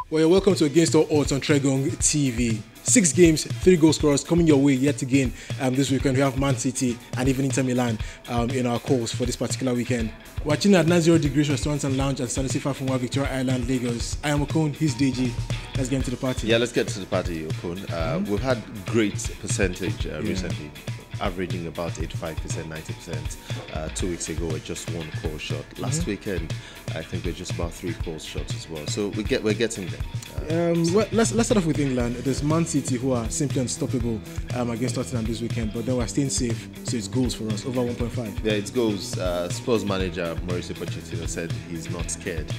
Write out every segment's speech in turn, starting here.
Well, you're welcome to Against All Odds on Tregong TV. 6 games, 3 goal scorers coming your way yet again this weekend. We have Man City and even Inter Milan in our calls for this particular weekend. We're chilling at 90 Degrees Restaurants and Lounge at Sanusi Fafunwa, Victoria Island, Lagos. I am Okon, he's Deji. Let's get into the party. Yeah, let's get to the party, Okon. We've had great percentage recently, averaging about 85%, 90%. 2 weeks ago, we're just 1 call shot. Last weekend, I think we're just about 3 call shots as well. So we're getting there. Well, let's start off with England. There's Man City, who are simply unstoppable against Tottenham this weekend, but then we're staying safe, so it's goals for us, over 1.5. Yeah, it's goals. Spurs manager Mauricio Pochettino said he's not scared,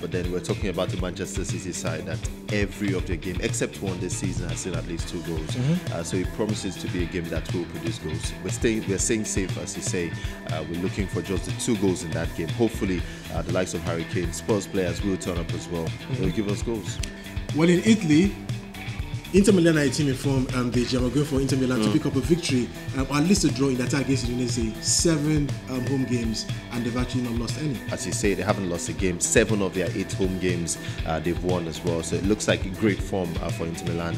but then we're talking about the Manchester City side that every of their game, except one this season, has seen at least 2 goals. So it promises to be a game that will produce goals. We're staying safe, as you say. We're looking for just the 2 goals in that game. Hopefully, the likes of Harry Kane, Spurs players will turn up as well. They'll give us goals. Well, in Italy, Inter Milan are a team in form. They are going for Inter Milan to pick up a victory, or at least a draw in the attack against Udinese. 7 home games, and they've actually not lost any. As you say, they haven't lost a game. 7 of their 8 home games they've won as well. So it looks like a great form for Inter Milan.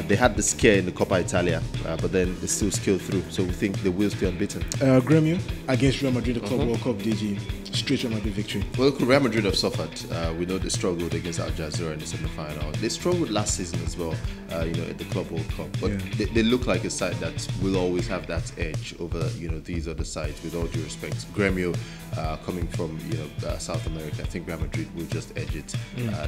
They had the scare in the Coppa Italia, but then they still scaled through. So we think they will stay unbeaten. Gremio against Real Madrid, the Club World Cup, DG. Straight Real Madrid victory. Well, Real Madrid have suffered. We know they struggled against Al Jazeera in the semi-final. They struggled last season as well, at the Club World Cup. But they look like a side that will always have that edge over, these other sides, with all due respect. Gremio, coming from, South America, I think Real Madrid will just edge it.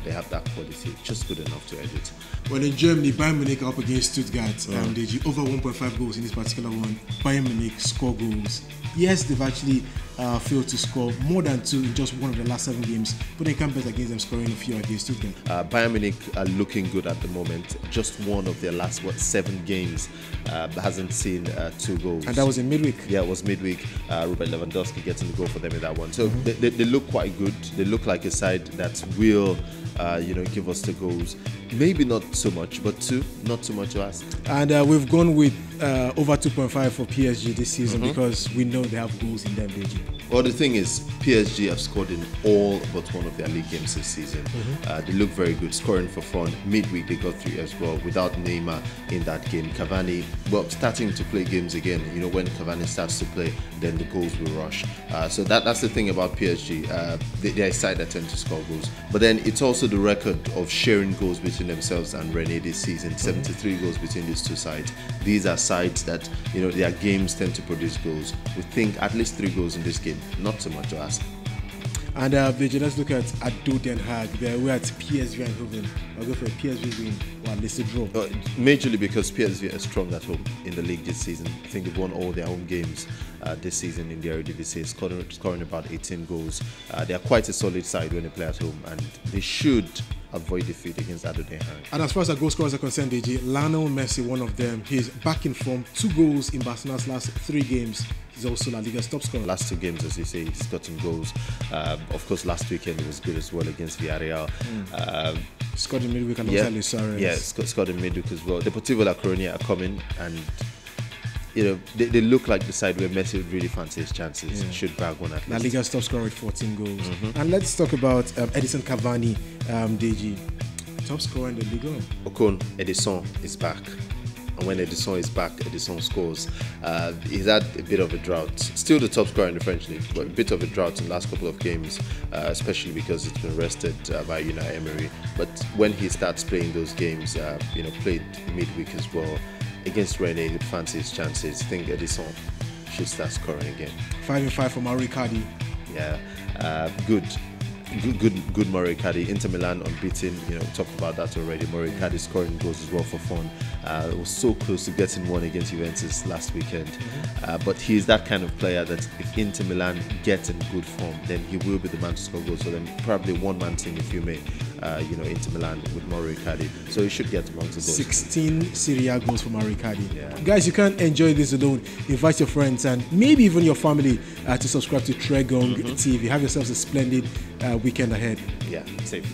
They have that quality, just good enough to edge it. Well, in Germany, Bayern Munich are up against Stuttgart. They over 1.5 goals in this particular one. Bayern Munich score goals. Yes, they've actually failed to score more than 2 in just one of the last 7 games, but they can't bet against them scoring a few against Stuttgart. Bayern Munich are looking good at the moment. Just one of their last 7 games hasn't seen 2 goals. And that was in midweek. Yeah, it was midweek. Robert Lewandowski getting the goal for them in that one. So they look quite good. They look like a side that will give us the goals. Maybe not so much, but 2, not too much to ask. And we've gone with over 2.5 for PSG this season because we know they have goals in them, DG. Well, the thing is, PSG have scored in all but one of their league games this season. They look very good, scoring for fun. Midweek, they got 3 as well, without Neymar in that game. Cavani, starting to play games again. When Cavani starts to play, then the goals will rush. So that's the thing about PSG. They're a side that tend to score goals. But then it's also the record of sharing goals between themselves and Rennes this season. 73 goals between these 2 sides. These are sides that, their games tend to produce goals. We think at least 3 goals in this game. Not so much to ask. And let's look at ADO Den Haag. We're at PSV Eindhoven. I'll go for a PSV win or at least a draw. Majorly because PSV are strong at home in the league this season. I think they've won all their home games this season in the Eredivisie, scoring about 18 goals. They are quite a solid side when they play at home, and they should avoid defeat against ADO Den Haag. And as far as our goal scorers are concerned, DG, Lionel Messi, one of them, he's back in form. 2 goals in Barcelona's last 3 games. He's also La Liga's top scorer. Last 2 games, as you say, he's gotten goals. Of course, last weekend he was good as well against Villarreal. Scored in midweek alongside Luis Suarez. Yeah, scored in midweek as well. Deportivo La Coruña are coming, and they look like the side where Messi would really fancy his chances. Should bag one at least. La Liga's top scorer with 14 goals. And let's talk about Edison Cavani, DG. Top scorer in the Liga. Okon, Edison is back. And when Edison is back, Edison scores. He's had a bit of a drought. Still the top scorer in the French league, but a bit of a drought in the last couple of games, especially because it's been rested by Unai Emery. But when he starts playing those games, played midweek as well, against Rennes, he'd fancy his chances. I think Edison should start scoring again. 5-5 for Mauro Icardi. Yeah, good Mauro Icardi. Inter Milan unbeaten. We talked about that already. Mauro Icardi scoring goals as well for fun. It was so close to getting one against Juventus last weekend. But he's that kind of player that if Inter Milan get in good form, then he will be the man to score goals. So then probably one-man team, if you may. Inter Milan with Mauro Icardi. So he should get amongst the goals. 16 Serie A goals for Mauro Icardi. Yeah. Guys, you can't enjoy this alone. Invite your friends and maybe even your family to subscribe to Tregong TV. Have yourselves a splendid weekend ahead. Yeah, safe.